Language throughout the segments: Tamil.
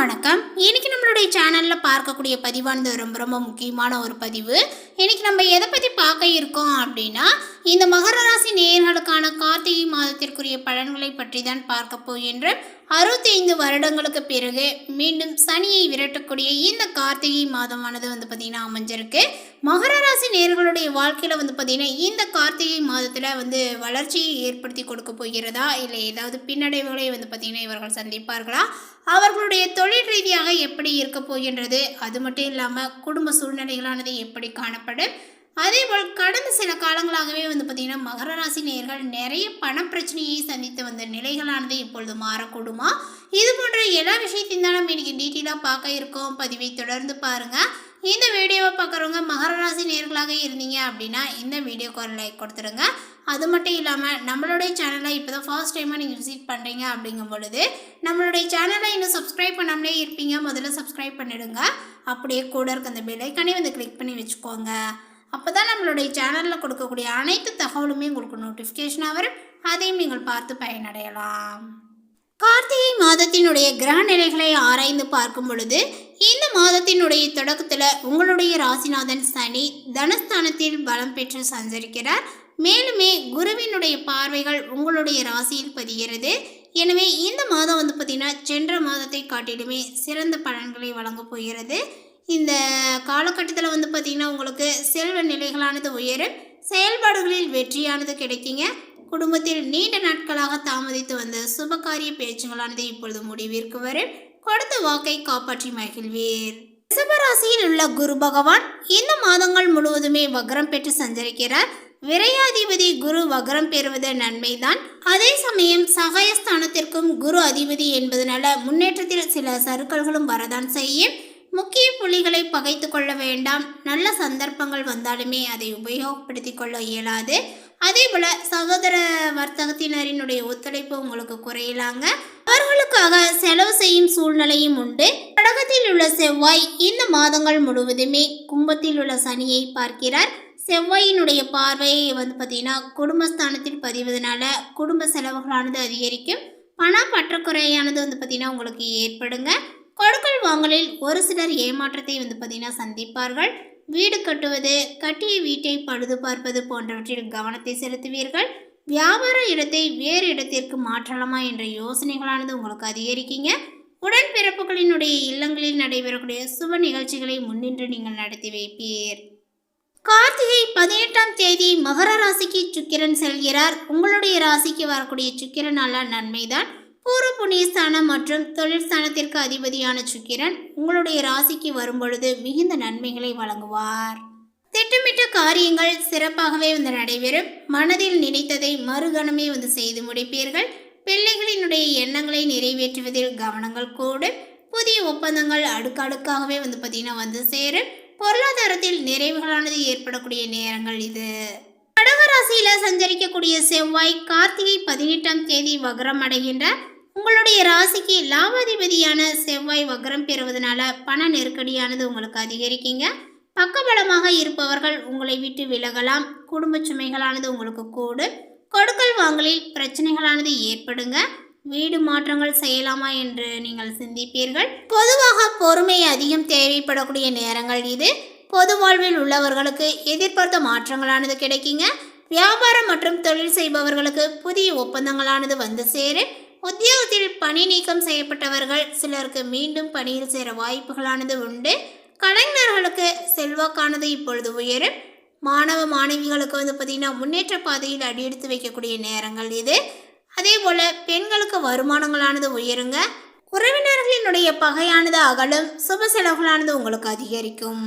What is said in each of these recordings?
வணக்கம். இன்னைக்கு நம்மளுடைய சேனல்ல பார்க்கக்கூடிய பதிவானது ரொம்ப ரொம்ப முக்கியமான ஒரு பதிவு. இன்னைக்கு நம்ம எதை பத்தி பார்க்க இருக்கோம் அப்படின்னா, இந்த மகர ராசி நேயர்களுக்கான கார்த்திகை மாதத்திற்குரிய பலன்களை பற்றி தான் பார்க்க போகின்றோம். 65 வருடங்களுக்கு பிறகு மீண்டும் சனியை விரட்டக்கூடிய இந்த கார்த்திகை மாதமானது பார்த்தீங்கன்னா அமைஞ்சிருக்கு. மகர ராசி நேயர்களுடைய வாழ்க்கையில் பார்த்தீங்கன்னா இந்த கார்த்திகை மாதத்தில் வளர்ச்சியை ஏற்படுத்தி கொடுக்க போகிறதா, இல்லை ஏதாவது பின்னடைவுகளை பார்த்தீங்கன்னா இவர்கள் சந்திப்பார்களா, அவர்களுடைய தொழில் ரீதியாக எப்படி இருக்க போகின்றது, அது மட்டும் இல்லாமல் குடும்ப சூழ்நிலைகளானது எப்படி காணப்படும், அதேபோல் கடந்த சில காலங்களாகவே பார்த்தீங்கன்னா மகர ராசி நேயர்கள் நிறைய பணப்பிரச்சனையை சந்தித்து வந்த நிலைகளானது இப்பொழுது மாறக்கூடுமா, இது போன்ற எல்லா விஷயத்தையும் தான் நம்ம இன்னைக்கு டீட்டெயிலாக பார்க்க இருக்கோம். பதிவை தொடர்ந்து பாருங்கள். இந்த வீடியோவை பார்க்குறவங்க மகர ராசி நேயர்களாக இருந்தீங்க அப்படின்னா இந்த வீடியோக்கு ஒரு லைக் கொடுத்துருங்க. அது மட்டும் இல்லாமல் நம்மளுடைய சேனலை இப்போ தான் ஃபர்ஸ்ட் டைமாக நீங்கள் விசிட் பண்ணுறீங்க அப்படிங்கும் பொழுது நம்மளுடைய சேனலை இன்னும் சப்ஸ்கிரைப் பண்ணாமலே இருப்பீங்க, முதல்ல சப்ஸ்கிரைப் பண்ணிடுங்க. அப்படியே கூட இருக்க அந்த பெல் ஐக்கானே கிளிக் பண்ணி வச்சுக்கோங்க. அப்போ தான் நம்மளுடைய சேனலில் கொடுக்கக்கூடிய அனைத்து தகவலுமே உங்களுக்கு நோட்டிஃபிகேஷனாக வரும், அதையும் நீங்கள் பார்த்து பயனடையலாம். கார்த்திகை மாதத்தினுடைய கிரக நிலைகளை ஆராய்ந்து பார்க்கும் பொழுது இந்த மாதத்தினுடைய தொடக்கத்தில் உங்களுடைய ராசிநாதன் சனி தனஸ்தானத்தில் பலம் பெற்று சஞ்சரிக்கிறார். மேலுமே குருவினுடைய பார்வைகள் உங்களுடைய ராசியில் பதிகிறது. எனவே இந்த மாதம் பார்த்தீங்கன்னா சென்ற மாதத்தை காட்டிலுமே சிறந்த பலன்களை வழங்க போகிறது. இந்த காலகட்டத்தில் பார்த்தீங்கன்னா உங்களுக்கு செல்வ நிலைகளானது உயரும், செயல்பாடுகளில் வெற்றியானது கிடைக்குங்க. குடும்பத்தில் நீண்ட நாட்களாக தாமதித்து வந்த சுபகாரிய பேச்சுகளானது இப்பொழுது முடிவிற்கு வரும். கொடுத்த வாக்கை காப்பாற்றி மகிழ்வீர். ரிஷபராசியில் உள்ள குரு பகவான் இந்த மாதங்கள் முழுவதுமே வக்ரம் பெற்று சஞ்சரிக்கிறார். விரையாதிபதி குரு வக்ரம் பெறுவது நன்மைதான். அதே சமயம் சகாயஸ்தானத்திற்கும் குரு அதிபதி என்பதனால முன்னேற்றத்தில் சில சறுக்கல்களும் வரதான் செய்யும். முக்கிய புள்ளிகளை பகைத்து கொள்ள வேண்டாம். நல்ல சந்தர்ப்பங்கள் வந்தாலுமே அதை உபயோகப்படுத்தி கொள்ள இயலாது. அதே போல சகோதர வர்த்தகத்தினரினுடைய ஒத்துழைப்பு உங்களுக்கு குறையலாங்க. அவர்களுக்காக செலவு செய்யும் சூழ்நிலையும் உண்டு. கடகத்தில் உள்ள செவ்வாய் இந்த மாதங்கள் முழுவதுமே கும்பத்தில் உள்ள சனியை பார்க்கிறார். செவ்வாயினுடைய பார்வையை பார்த்தீங்கன்னா குடும்பஸ்தானத்தில் பதிவதனால குடும்ப செலவுகளானது அதிகரிக்கும். பண பற்றாக்குறையானது பார்த்தீங்கன்னா உங்களுக்கு ஏற்படுங்க. கொடுக்கல் வாங்கலில் ஒரு சிலர் ஏமாற்றத்தை பார்த்தீங்கன்னா சந்திப்பார்கள். வீடு கட்டுவது, கட்டிய வீட்டை பழுது பார்ப்பது போன்றவற்றில் கவனத்தை செலுத்துவீர்கள். வியாபார இடத்தை வேறு இடத்திற்கு மாற்றலாமா என்ற யோசனைகளானது உங்களுக்கு அதிகரிக்குங்க. உடன்பிறப்புகளினுடைய இல்லங்களில் நடைபெறக்கூடிய சுப நிகழ்ச்சிகளை முன்னின்று நீங்கள் நடத்தி வைப்பீர். கார்த்திகை 18ஆம் தேதி மகர ராசிக்கு சுக்கிரன் செல்கிறார். உங்களுடைய ராசிக்கு வரக்கூடிய சுக்கிரனால நன்மைதான். பூர்வ புண்ணியஸ்தானம் மற்றும் தொழில் ஸ்தானத்திற்கு அதிபதியான சுக்கிரன் உங்களுடைய ராசிக்கு வரும்பொழுது மிகுந்த நன்மைகளை வழங்குவார். திட்டமிட்ட காரியங்கள் சிறப்பாகவே நடைபெறும். மனதில் நினைத்ததை மறுகணமே செய்து முடிப்பீர்கள். பிள்ளைகளினுடைய எண்ணங்களை நிறைவேற்றுவதில் கவனங்கள் கூடும். புதிய ஒப்பந்தங்கள் அடுக்கடுக்காகவே பார்த்தீங்கன்னா சேரும். பொருளாதாரத்தில் நிறைவுகளானது ஏற்படக்கூடிய நேரங்கள் இது. கடகராசியில சஞ்சரிக்கக்கூடிய செவ்வாய் கார்த்திகை 18ஆம் தேதி வக்ரம் அடைகின்றார். உங்களுடைய ராசிக்கு லாபாதிபதியான செவ்வாய் வக்ரம் பெறுவதனால பண நெருக்கடியானது உங்களுக்கு அதிகரிக்குங்க. பக்கபலமாக இருப்பவர்கள் உங்களை விட்டு விலகலாம். குடும்ப சுமைகளானது உங்களுக்கு கூடும். கொடுக்கல் வாங்கலில் பிரச்சனைகளானது ஏற்படுங்க. வீடு மாற்றங்கள் செய்யலாமா என்று நீங்கள் சிந்திப்பீர்கள். பொதுவாக பொறுமை அதிகம் தேவைப்படக்கூடிய நேரங்கள் இது. பொது வாழ்வில் உள்ளவர்களுக்கு எதிர்பார்த்த மாற்றங்களானது கிடைக்குங்க. வியாபாரம் மற்றும் தொழில் செய்பவர்களுக்கு புதிய ஒப்பந்தங்களானது சேரும். உத்தியோகத்தில் பணி நீக்கம் செய்யப்பட்டவர்கள் சிலருக்கு மீண்டும் பணியில் சேர வாய்ப்புகளானது உண்டு. கலைஞர்களுக்கு செல்வாக்கானது இப்பொழுது உயரும். மாணவ மாணவிகளுக்கு பார்த்தீங்கன்னா முன்னேற்ற பாதையில் அடியெடுத்து வைக்கக்கூடிய நேரங்கள் இது. அதே போல பெண்களுக்கு வருமானங்களானது உயருங்க. உறவினர்களினுடைய பகையானது அகலும். சுப செலவுகளானது உங்களுக்கு அதிகரிக்கும்.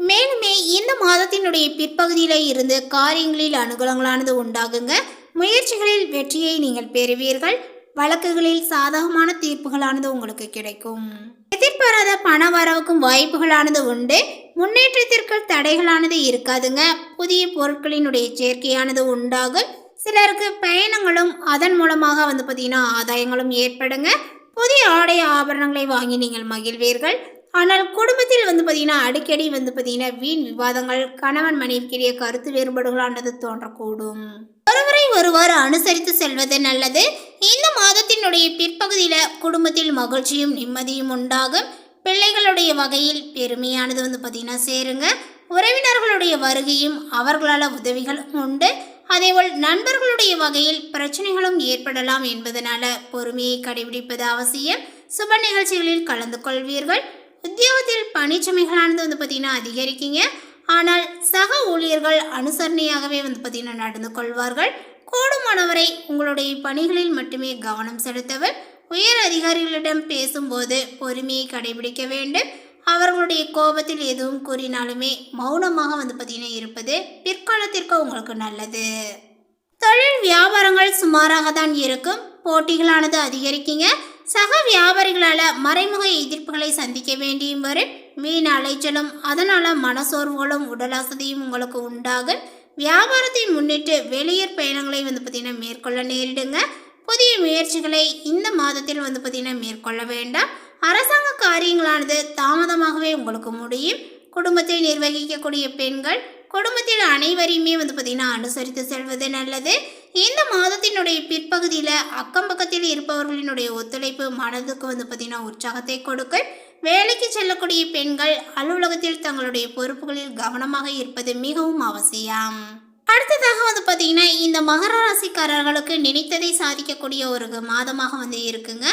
மேலுமே இந்த மாதத்தினுடைய பிற்பகுதியில் இருந்து காரியங்களில் அனுகூலங்களானது உண்டாகுங்க. முயற்சிகளில் வெற்றியை நீங்கள் பெறுவீர்கள். வழக்குகளில் சாதகமான தீர்ப்புகளானது உங்களுக்கு கிடைக்கும். எதிர்பாராத பண வரவுக்கும் வாய்ப்புகளானது உண்டு. முன்னேற்றத்திற்கு தடைகளானது இருக்காதுங்க. புதிய பொருட்களினுடைய சேர்க்கையானது உண்டாகும். சிலருக்கு பயணங்களும் அதன் மூலமாக பார்த்தீங்கன்னா ஆதாயங்களும் ஏற்படுங்க. புதிய ஆடை ஆபரணங்களை வாங்கி நீங்கள் மகிழ்வீர்கள். ஆனால் குடும்பத்தில் பார்த்தீங்கன்னா அடிக்கடி பார்த்தீங்கன்னா வீண் விவாதங்கள், கணவன் மனைவிக்கிடையே கருத்து வேறுபாடுகளானது தோன்றக்கூடும். ஒருவரை ஒருவர் அனுசரித்து செல்வது நல்லது. இந்த மாதத்தினுடைய பிற்பகுதியில் குடும்பத்தில் மகிழ்ச்சியும் நிம்மதியும் உண்டாகும். பிள்ளைகளுடைய வகையில் பெருமையானது பார்த்தீங்கன்னா சேருங்க. உறவினர்களுடைய வருகையும் அவர்களால் உதவிகளும் உண்டு. அதேபோல் நண்பர்களுடைய வகையில் பிரச்சனைகளும் ஏற்படலாம் என்பதனால பொறுமையை கடைபிடிப்பது அவசியம். சுப நிகழ்ச்சிகளில் கலந்து கொள்வீர்கள். உத்தியோகத்தில் பணிச்சுமைகளானது பார்த்தீங்கன்னா அதிகரிக்குங்க. ஆனால் சக ஊழியர்கள் அனுசரணையாகவே பார்த்தீங்கன்னா நடந்து கொள்வார்கள். கூடுமானவரை உங்களுடைய பணிகளில் மட்டுமே கவனம் செலுத்தவர். உயர் அதிகாரிகளிடம் பேசும்போது பொறுமையை கடைபிடிக்க வேண்டும். அவர்களுடைய கோபத்தில் எதுவும் கூறினாலுமே மௌனமாக பார்த்தீங்கன்னா இருப்பது பிற்காலத்திற்கு உங்களுக்கு நல்லது. தொழில் வியாபாரங்கள் சுமாராக தான் இருக்கும். போட்டிகளானது அதிகரிக்குங்க. சக வியாபாரிகளால் மறைமுக எதிர்ப்புகளை சந்திக்க வேண்டியும் வரும். வீண் அலைச்சலும் அதனால் மனசோர்வுகளும் உடல் அசதியும் உங்களுக்கு உண்டாகும். வியாபாரத்தை முன்னிட்டு வெளியூர் பயணங்களை பார்த்தீங்கன்னா மேற்கொள்ள நேரிடுங்க. புதிய முயற்சிகளை இந்த மாதத்தில் பார்த்தீங்கன்னா மேற்கொள்ள வேண்டாம். அரசாங்க காரியங்களானது தாமதமாகவே உங்களுக்கு முடியும். குடும்பத்தை நிர்வகிக்கக்கூடிய பெண்கள் குடும்பத்தில் அனைவரையுமே பார்த்தீங்கன்னா அனுசரித்து செல்வது நல்லது. இந்த மாதத்தினுடைய பிற்பகுதியில் அக்கம் பக்கத்தில் இருப்பவர்களினுடைய ஒத்துழைப்பு மனதுக்கு பார்த்தீங்கன்னா உற்சாகத்தை கொடுக்கும். வேலைக்கு செல்லக்கூடிய பெண்கள் அலுவலகத்தில் தங்களுடைய பொறுப்புகளில் கவனமாக இருப்பது மிகவும் அவசியம். அடுத்ததாக பார்த்தீங்கன்னா இந்த மகர ராசிக்காரர்களுக்கு நினைத்ததை சாதிக்கக்கூடிய ஒரு மாதமாக இருக்குங்க.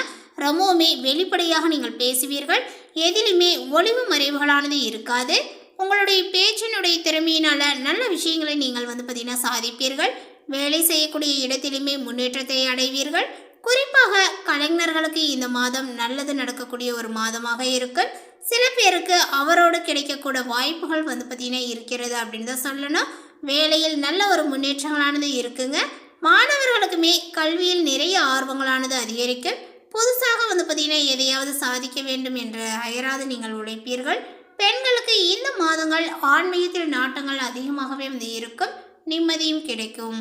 ரொம்பவுமே வெளிப்படையாக நீங்கள் பேசுவீர்கள். எதிலுமே ஒளிவு மறைவுகளானது இருக்காது. உங்களுடைய பேச்சினுடைய திறமையினால் நல்ல விஷயங்களை நீங்கள் பார்த்தீங்கன்னா சாதிப்பீர்கள். வேலை செய்யக்கூடிய இடத்திலுமே முன்னேற்றத்தை அடைவீர்கள். குறிப்பாக கலைஞர்களுக்கு இந்த மாதம் நல்லது நடக்கக்கூடிய ஒரு மாதமாக இருக்கும். சில பேருக்கு அவரோடு கிடைக்கக்கூட வாய்ப்புகள் பார்த்தீங்கன்னா இருக்கிறது அப்படின்னு தான் சொல்லணும். வேலையில் நல்ல ஒரு முன்னேற்றங்களானது இருக்குங்க. மாணவர்களுக்குமே கல்வியில் நிறைய ஆர்வங்களானது அதிகரிக்கும். புதுசாக பார்த்தீங்கன்னா எதையாவது சாதிக்க வேண்டும் என்று அயராது நீங்கள் உழைப்பீர்கள். பெண்களுக்கு இந்த மாதங்கள் ஆன்மீகத்தில் நாட்டங்கள் அதிகமாகவே இருக்கும். நிம்மதியும் கிடைக்கும்.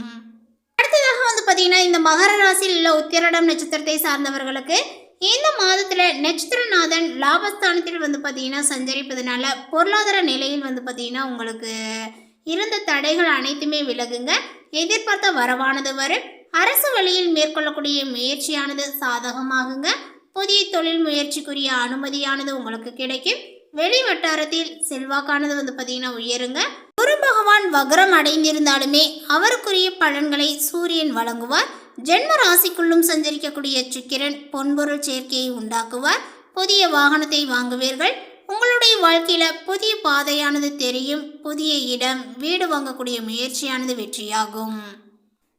அடுத்ததாக பார்த்தீங்கன்னா இந்த மகர ராசியில் உள்ள உத்திரடம் நட்சத்திரத்தை சார்ந்தவர்களுக்கு இந்த மாதத்தில் நட்சத்திரநாதன் லாபஸ்தானத்தில் பார்த்தீங்கன்னா சஞ்சரிப்பதனால பொருளாதார நிலையில் பார்த்தீங்கன்னா உங்களுக்கு இருந்த தடைகள் அனைத்துமே விலகுங்க. எதிர்பார்த்த வரவானது வரும். அரசு வழியில் மேற்கொள்ளக்கூடிய முயற்சியானது சாதகமாகுங்க. புதிய தொழில் முயற்சிக்குரிய அனுமதியானது உங்களுக்கு கிடைக்கும். வெளி வட்டாரத்தில் செல்வாக்கானது பார்த்தீங்கன்னா உயருங்க. குரு பகவான் வக்ரம் அடைந்திருந்தாலுமே அவருக்குரிய பலன்களை சூரியன் வழங்குவார். ஜென்ம ராசிக்குள்ளும் சஞ்சரிக்கக்கூடிய சுக்கிரன் பொன்பொருள் சேர்க்கையை உண்டாக்குவார். புதிய வாகனத்தை வாங்குவீர்கள். உங்களுடைய வாழ்க்கையில் புதிய பாதையானது தெரியும். புதிய இடம் வீடு வாங்கக்கூடிய முயற்சியானது வெற்றியாகும்.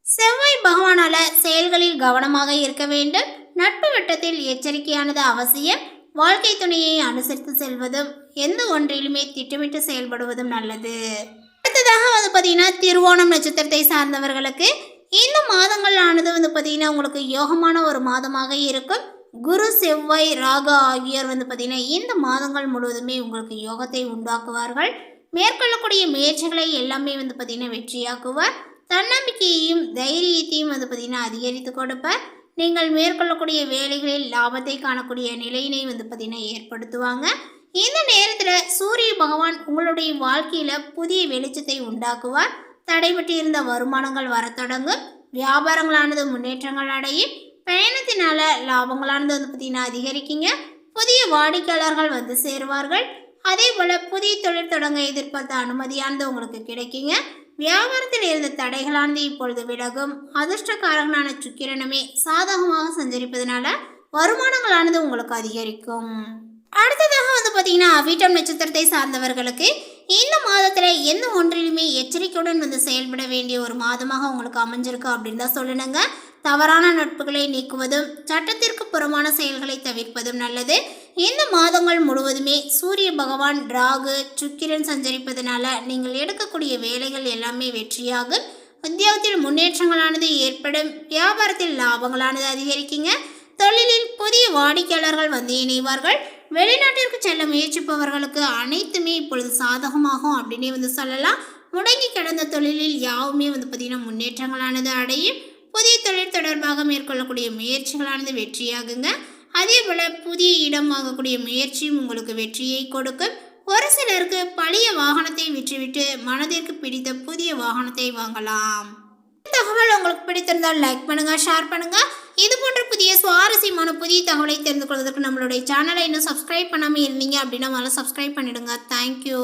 செவ்வாய் பகவானால செயல்களில் கவனமாக இருக்க வேண்டும். நட்பு வட்டத்தில் எச்சரிக்கையானது அவசியம். வாழ்க்கை துணையை அனுசரித்து செல்வதும் எந்த ஒன்றிலுமே திட்டமிட்டு செயல்படுவதும் நல்லது. அடுத்ததாக பார்த்தீங்கன்னா திருவோணம் நட்சத்திரத்தை சார்ந்தவர்களுக்கு இந்த மாதங்கள் ஆனது பார்த்தீங்கன்னா உங்களுக்கு யோகமான ஒரு மாதமாக இருக்கும். குரு செவ்வாய் ராகு ஆகியோர் பார்த்தீங்கன்னா இந்த மாதங்கள் முழுவதுமே உங்களுக்கு யோகத்தை உண்டாக்குவார்கள். மேற்கொள்ளக்கூடிய முயற்சிகளை எல்லாமே பார்த்தீங்கன்னா வெற்றியாக்குவார். தன்னம்பிக்கையையும் தைரியத்தையும் பார்த்தீங்கன்னா அதிகரித்து கொடுப்பார். நீங்கள் மேற்கொள்ளக்கூடிய வேலைகளில் லாபத்தை காணக்கூடிய நிலையினை பார்த்தீங்கன்னா ஏற்படுத்துவாங்க. இந்த நேரத்தில் சூரிய பகவான் உங்களுடைய வாழ்க்கையில் புதிய வெளிச்சத்தை உண்டாக்குவார். தடைபட்டு இருந்த வருமானங்கள் வர தொடங்கும். வியாபாரங்களானது முன்னேற்றங்கள் அடையும். பயணத்தினால லாபங்களானது பார்த்தீங்கன்னா அதிகரிக்குங்க. புதிய வாடிக்கையாளர்கள் சேருவார்கள். அதே போல் புதிய தொழில் தொடங்க எதிர்பார்த்த அனுமதியானது உங்களுக்கு கிடைக்குங்க. வியாபாரத்தில் இருந்த தடைகளானது இப்பொழுது விலகும். அதிர்ஷ்டக்காரகனான சுக்கிரனுமே சாதகமாக சஞ்சரிப்பதனால வருமானங்களானது உங்களுக்கு அதிகரிக்கும். அடுத்ததாக பார்த்தீங்கன்னா அவிட்டம் நட்சத்திரத்தை சார்ந்தவர்களுக்கு இந்த மாதத்தில் எந்த ஒன்றிலுமே எச்சரிக்கையுடன் செயல்பட வேண்டிய ஒரு மாதமாக உங்களுக்கு அமைஞ்சிருக்கு அப்படின்னு தான் சொல்லணுங்க. தவறான நட்புகளை நீக்குவதும் சட்டத்திற்கு புறமான செயல்களை தவிர்ப்பதும் நல்லது. இந்த மாதங்கள் முழுவதுமே சூரிய பகவான் ராகு சுக்கிரன் சஞ்சரிப்பதனால நீங்கள் எடுக்கக்கூடிய வேலைகள் எல்லாமே வெற்றியாகும். உத்தியோகத்தில் முன்னேற்றங்களானது ஏற்படும். வியாபாரத்தில் லாபங்களானது அதிகரிக்குங்க. தொழிலில் புதிய வாடிக்கையாளர்கள் இணைவார்கள். வெளிநாட்டிற்கு செல்ல முயற்சிப்பவர்களுக்கு அனைத்துமே இப்பொழுது சாதகமாகும் அப்படின்னே சொல்லலாம். முடங்கி கிடந்த தொழிலில் யாவுமே பார்த்தீங்கன்னா முன்னேற்றங்களானது அடையும். புதிய தொழில் தொடர்பாக மேற்கொள்ளக்கூடிய முயற்சிகளானது வெற்றியாகுங்க. அதே போல் புதிய இடம் வாங்கக்கூடிய முயற்சியும் உங்களுக்கு வெற்றியை கொடுக்கும். ஒரு சிலருக்கு பழைய வாகனத்தை விற்றுவிட்டு மனதிற்கு பிடித்த புதிய வாகனத்தை வாங்கலாம். தகவல் உங்களுக்கு பிடித்திருந்தால் லைக் பண்ணுங்கள், ஷேர் பண்ணுங்கள். இது போன்ற புதிய சுவாரஸ்யமான புதிய தகவலை தெரிந்து கொள்வதற்கு நம்மளுடைய சேனலை இன்னும் சப்ஸ்கிரைப் பண்ணாமல் இருந்தீங்க அப்படின்னா முதல்ல சப்ஸ்கிரைப் பண்ணிடுங்க. தேங்க்யூ.